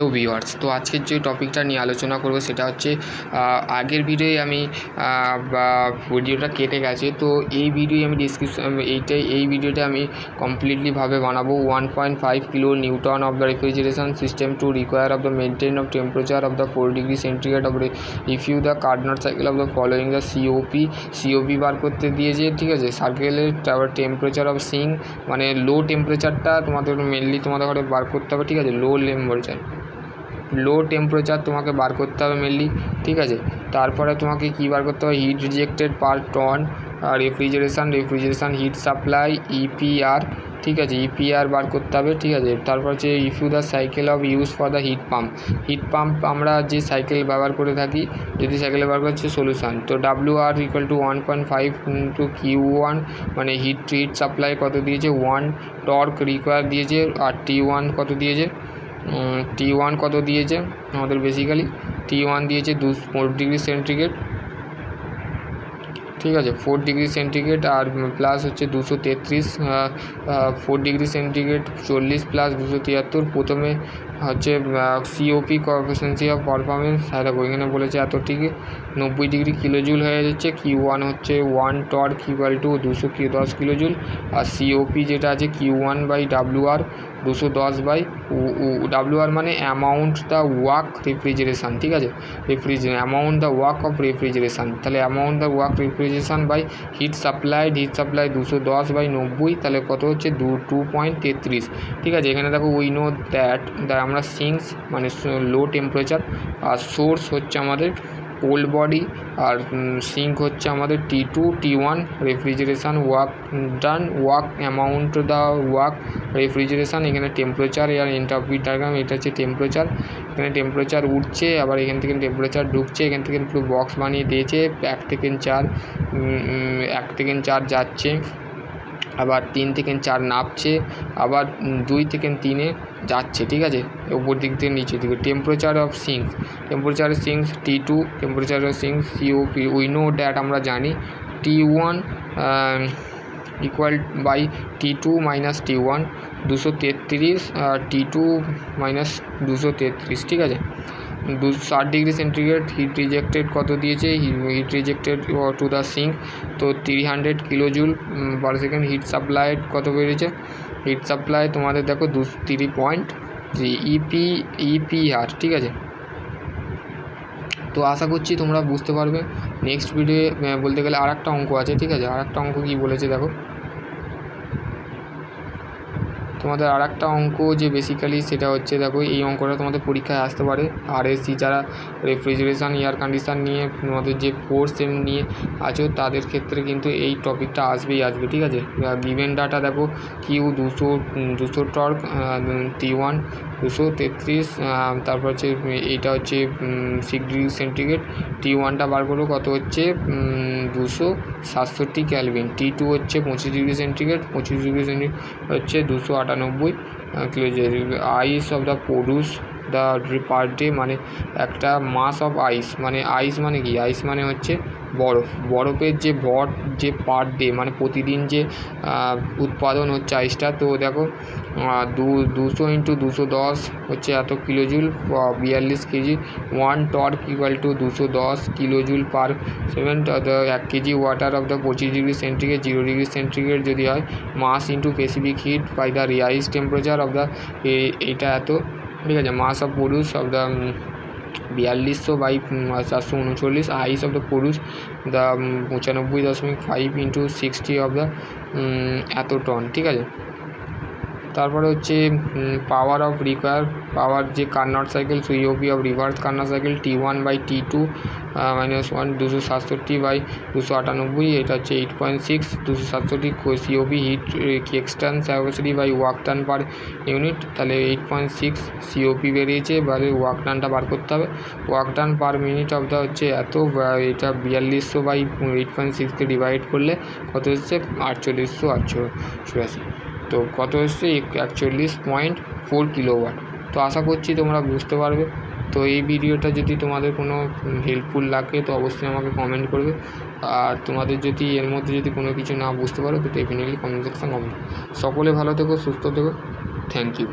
তো ভিউয়ার্স, তো আজকের যে টপিকটা নিয়ে আলোচনা করব সেটা হচ্ছে আগের ভিডিওয়ে আমি ভিডিওটা কেটে গেছে। তো এই ভিডিও আমি এই ভিডিওটা আমি কমপ্লিটলিভাবে বানাবো 1.5 kilo newton of the refrigeration system to require of the maintain of temperature of the 4 degree centigrade of রিফিউ the Carnot cycle of the following the COP বার করতে দিয়েছে, ঠিক আছে। সার্কেলের তারপর টেম্পারেচার অফ সিঙ্ক, মানে লো টেম্পারেচারটা তোমাদের মেনলি তোমাদের ঘরে বার করতে হবে, ঠিক আছে। লো টেম্পারেচার তোমাকে বার করতে হবে মেনলি, ঠিক আছে। তারপরে তোমাকে কী বার করতে হবে, heat rejected per ton refrigeration heat supply EPR, ঠিক আছে, ইপিআর বার করতে হবে, ঠিক আছে। তারপর হচ্ছে ইফিউ the cycle of use for the heat pump আমরা যে সাইকেল ব্যবহার করে থাকি, যদি সাইকেল ব্যবহার করছে সলিউশন, তো WR equal to 1.5 into Q1, মানে হিট সাপ্লাই কত দিয়েছে 1, টর্ক রিকোয়ার দিয়েছে, আর T1 কত দিয়েছে, T1 কত দিয়েছে আমাদের বেসিক্যালি T1 দিয়েছে 4 ডিগ্রি সেন্টিগ্রেড, ঠিক আছে, 4 ডিগ্রি সেন্টিগ্রেড, আর প্লাস হচ্ছে 233 4 ডিগ্রি সেন্টিগ্রেড 40 প্লাস 273। প্রথমে হচ্ছে সিওপি কোএফিসিয়েন্সি অফ পারফরমেন্স, দেখো এখানে বলেছে এত ঠিক 90 ডিগ্রি কিলোজুল হয়ে যাচ্ছে। Q1 হচ্ছে 1 টর্ক ইকুয়াল টু 210 কিলোজুল, আর সিওপি যেটা আছে Q1 by WR 210 by WR মানে অ্যামাউন্ট দ্য ওয়ার্ক রেফ্রিজারেশান, ঠিক আছে, amount the work of refrigeration, তাহলে amount the work refrigeration by heat supply 210 by 90, তাহলে কত হচ্ছে 2.33, ঠিক আছে। এখানে দেখো উই নো দ্যাট আমরা সিঙ্কস মানে লো টেম্পারেচার, আর সোর্স হচ্ছে আমাদের কোল্ড বডি, আর সিঙ্ক হচ্ছে আমাদের T2 T1 refrigeration work amount the work refrigeration, এখানে টেম্পারেচার আর এন্ট্রপি ডায়াগ্রাম, এটা হচ্ছে টেম্পারেচার, এখানে টেম্পারেচার উঠছে, আবার এখান থেকে টেম্পারেচার ঢুকছে, এখান থেকে পুরো বক্স বানিয়ে দিয়েছে 1 থেকে 4 যাচ্ছে, আবার 3 থেকে 4 নামছে, আবার 2 থেকে 3 যাচ্ছে, ঠিক আছে, উপর দিক থেকে নিচের দিকে। Temperature of syncs T2, temperature of syncs COP we know that আমরা জানি T1 equal by T2 minus T1 233, T2 minus 233, ঠিক আছে। 60 ডিগ্রি সেন্টিগ্রেড হিট রিজেক্টেড কত দিয়েছে, heat rejected to the sink, তো 300 kilojoule per second. Heat supply কত বেরিয়েছে, hit supply তোমাদের দেখো 3.3 ইপিআর, ঠিক আছে। তো আশা করছি তোমরা বুঝতে পারবে। নেক্সট ভিডিও বলতে গেলে আর একটা অঙ্ক আছে, ঠিক আছে। আর একটা অঙ্ক কী বলেছে দেখো, তোমাদের আর একটা অঙ্ক যে বেসিক্যালি সেটা হচ্ছে দেখো, এই অঙ্কটা তোমাদের পরীক্ষায় আসতে পারে। RSC যারা রেফ্রিজারেশন এয়ার কন্ডিশন নিয়ে তোমাদের যে 4 সেম নিয়ে আছো তাদের ক্ষেত্রে কিন্তু এই টপিকটা আসবে, ঠিক আছে। গিভেন ডাটা দেখো কিউ 200 টর্ক, T1 233, তারপর হচ্ছে এইটা হচ্ছে 6 ডিগ্রি সেন্টিগ্রেড, T1টা বার করবো কত হচ্ছে 267 ক্যালভিন, T2 হচ্ছে 25 ডিগ্রি সেন্টিগ্রেড, 25 ডিগ্রি সেন্টিগ্রেড হচ্ছে 298 kilojoule. Ice of the produce the per day, মানে একটা মাস অফ আইস, মানে আইস মানে কি, আইস মানে হচ্ছে বরফের যে পার ডে মানে প্রতিদিন যে উৎপাদন হচ্ছে আইসটা, তো দেখো 200 ইন্টু 210 হচ্ছে এত kilojoule, 42 KG. 1 torque equal to 210 kilojoule per 7, 1 KG water of the 25 degree centigrade 0 degree centigrade যদি হয়, mass into specific heat by the rise temperature of the, এইটা এত, ঠিক আছে। Mass of produce of the 4200 by 439, ice of the produce the 95.5 into 60 of the এত ton, ঠিক আছে। তারপরে হচ্ছে পাওয়ার অফ পাওয়ার যে Carnot cycle COP of reverse Carnot cycle T1 by T2 -1 267 by 298, এটা হচ্ছে 8.6 267 COP heat extern capacity by work done per unit, তাহলে 8.6 COP বেরিয়েছে। এবারে ওয়ার্ক টানটা বার করতে হবে, work done per minute of the হচ্ছে এত, এটা 4200 বাই 8.6কে ডিভাইড করলে কত হচ্ছে 4884, তো কত হচ্ছে 41.4 কিলোওয়াট। তো আশা করছি তোমরা বুঝতে পারবে। তো এই ভিডিওটা যদি তোমাদের কোনো হেল্পফুল লাগে তো অবশ্যই আমাকে কমেন্ট করবে, আর তোমাদের যদি এর মধ্যে যদি কোনো কিছু না বুঝতে পারো তো ডেফিনেটলি কমেন্ট সেকশন কমেন্ট। সকলে ভালো থেকো, সুস্থ থেকো, থ্যাংক ইউ।